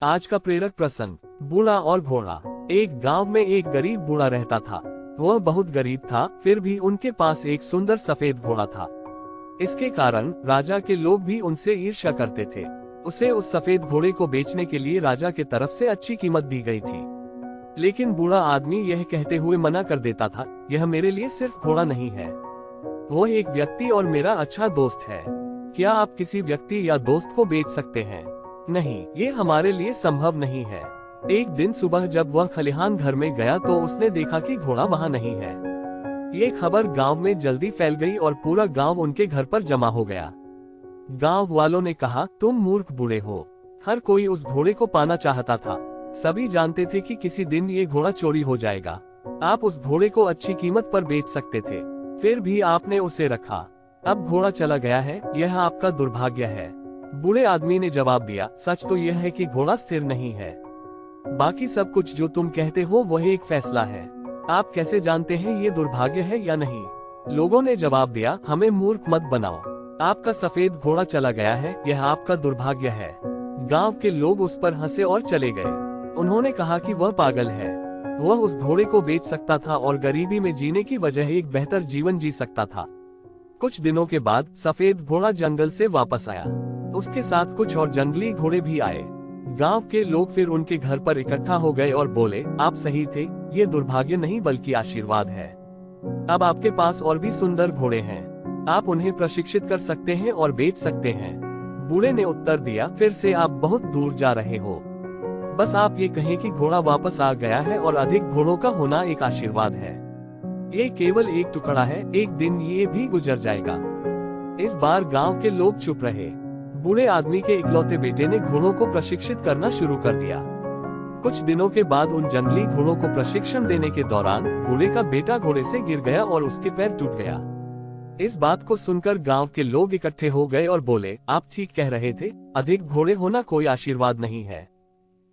आज का प्रेरक प्रसंग, बूढ़ा और घोड़ा। एक गांव में एक गरीब बूढ़ा रहता था। वह बहुत गरीब था, फिर भी उनके पास एक सुंदर सफेद घोड़ा था। इसके कारण राजा के लोग भी उनसे ईर्ष्या करते थे। उसे उस सफेद घोड़े को बेचने के लिए राजा के तरफ से अच्छी कीमत दी गई थी। लेकिन बूढ़ा आदमी यह कहते हुए मना कर देता था, यह मेरे लिए सिर्फ घोड़ा नहीं है, वो एक व्यक्ति और मेरा अच्छा दोस्त है। क्या आप किसी व्यक्ति या दोस्त को बेच सकते हैं? नहीं, ये हमारे लिए संभव नहीं है। एक दिन सुबह जब वह खलिहान घर में गया तो उसने देखा कि घोड़ा वहाँ नहीं है। ये खबर गांव में जल्दी फैल गई और पूरा गांव उनके घर पर जमा हो गया। गांव वालों ने कहा, तुम मूर्ख बूढ़े हो। हर कोई उस घोड़े को पाना चाहता था। सभी जानते थे कि किसी दिन ये घोड़ा चोरी हो जाएगा। आप उस घोड़े को अच्छी कीमत पर बेच सकते थे, फिर भी आपने उसे रखा। अब घोड़ा चला गया है, यह आपका दुर्भाग्य है। बूढ़े आदमी ने जवाब दिया, सच तो यह है कि घोड़ा स्थिर नहीं है। बाकी सब कुछ जो तुम कहते हो वह एक फैसला है। आप कैसे जानते हैं ये दुर्भाग्य है या नहीं? लोगों ने जवाब दिया, हमें मूर्ख मत बनाओ। आपका सफेद घोड़ा चला गया है, यह आपका दुर्भाग्य है। गांव के लोग उस पर हंसे और चले गए। उन्होंने कहा कि वह पागल है। वह उस घोड़े को बेच सकता था और गरीबी में जीने की वजह एक बेहतर जीवन जी सकता था। कुछ दिनों के बाद सफेद घोड़ा जंगल से वापस आया। उसके साथ कुछ और जंगली घोड़े भी आए। गांव के लोग फिर उनके घर पर इकट्ठा हो गए और बोले, आप सही थे, ये दुर्भाग्य नहीं बल्कि आशीर्वाद है। अब आपके पास और भी सुंदर घोड़े हैं, आप उन्हें प्रशिक्षित कर सकते हैं और बेच सकते हैं। बूढ़े ने उत्तर दिया, फिर से आप बहुत दूर जा रहे हो। बस आप ये कहें कि घोड़ा वापस आ गया है और अधिक घोड़ों का होना एक आशीर्वाद है। ये केवल एक टुकड़ा है, एक दिन ये भी गुजर जाएगा। इस बार गांव के लोग चुप रहे। बूढ़े आदमी के इकलौते बेटे ने घोड़ों को प्रशिक्षित करना शुरू कर दिया। कुछ दिनों के बाद उन जंगली घोड़ों को प्रशिक्षण देने के दौरान बूढ़े का बेटा घोड़े से गिर गया और उसके पैर टूट गया। इस बात को सुनकर गांव के लोग इकट्ठे हो गए और बोले, आप ठीक कह रहे थे, अधिक घोड़े होना कोई आशीर्वाद नहीं है।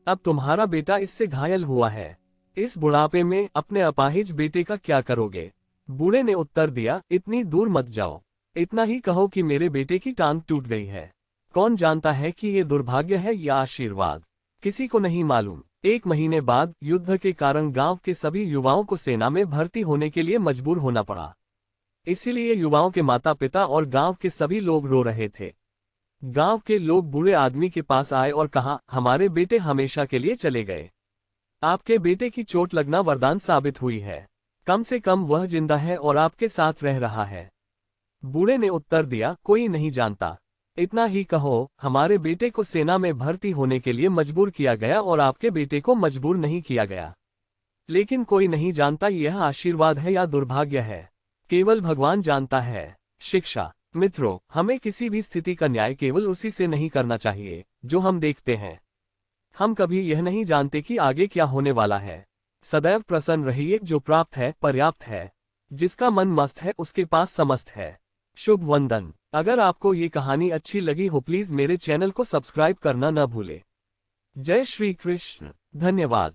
अब तुम्हारा बेटा इससे घायल हुआ है। इस बुढ़ापे में अपने अपाहिज बेटे का क्या करोगे? बूढ़े ने उत्तर दिया, इतनी दूर मत जाओ, इतना ही कहो कि मेरे बेटे की टांग टूट गई है। कौन जानता है कि ये दुर्भाग्य है या आशीर्वाद? किसी को नहीं मालूम। एक महीने बाद युद्ध के कारण गांव के सभी युवाओं को सेना में भर्ती होने के लिए मजबूर होना पड़ा। इसीलिए युवाओं के माता पिता और गांव के सभी लोग रो रहे थे। गांव के लोग बूढ़े आदमी के पास आए और कहा, हमारे बेटे हमेशा के लिए चले गए। आपके बेटे की चोट लगना वरदान साबित हुई है। कम से कम वह जिंदा है और आपके साथ रह रहा है। बूढ़े ने उत्तर दिया, कोई नहीं जानता। इतना ही कहो, हमारे बेटे को सेना में भर्ती होने के लिए मजबूर किया गया और आपके बेटे को मजबूर नहीं किया गया। लेकिन कोई नहीं जानता यह आशीर्वाद है या दुर्भाग्य है, केवल भगवान जानता है। शिक्षा। मित्रों, हमें किसी भी स्थिति का न्याय केवल उसी से नहीं करना चाहिए जो हम देखते हैं। हम कभी यह नहीं जानते कि आगे क्या होने वाला है। सदैव प्रसन्न रहिए, जो प्राप्त है पर्याप्त है। जिसका मन मस्त है उसके पास समस्त है। शुभ वंदन। अगर आपको ये कहानी अच्छी लगी हो प्लीज मेरे चैनल को सब्सक्राइब करना न भूले। जय श्री कृष्ण। धन्यवाद।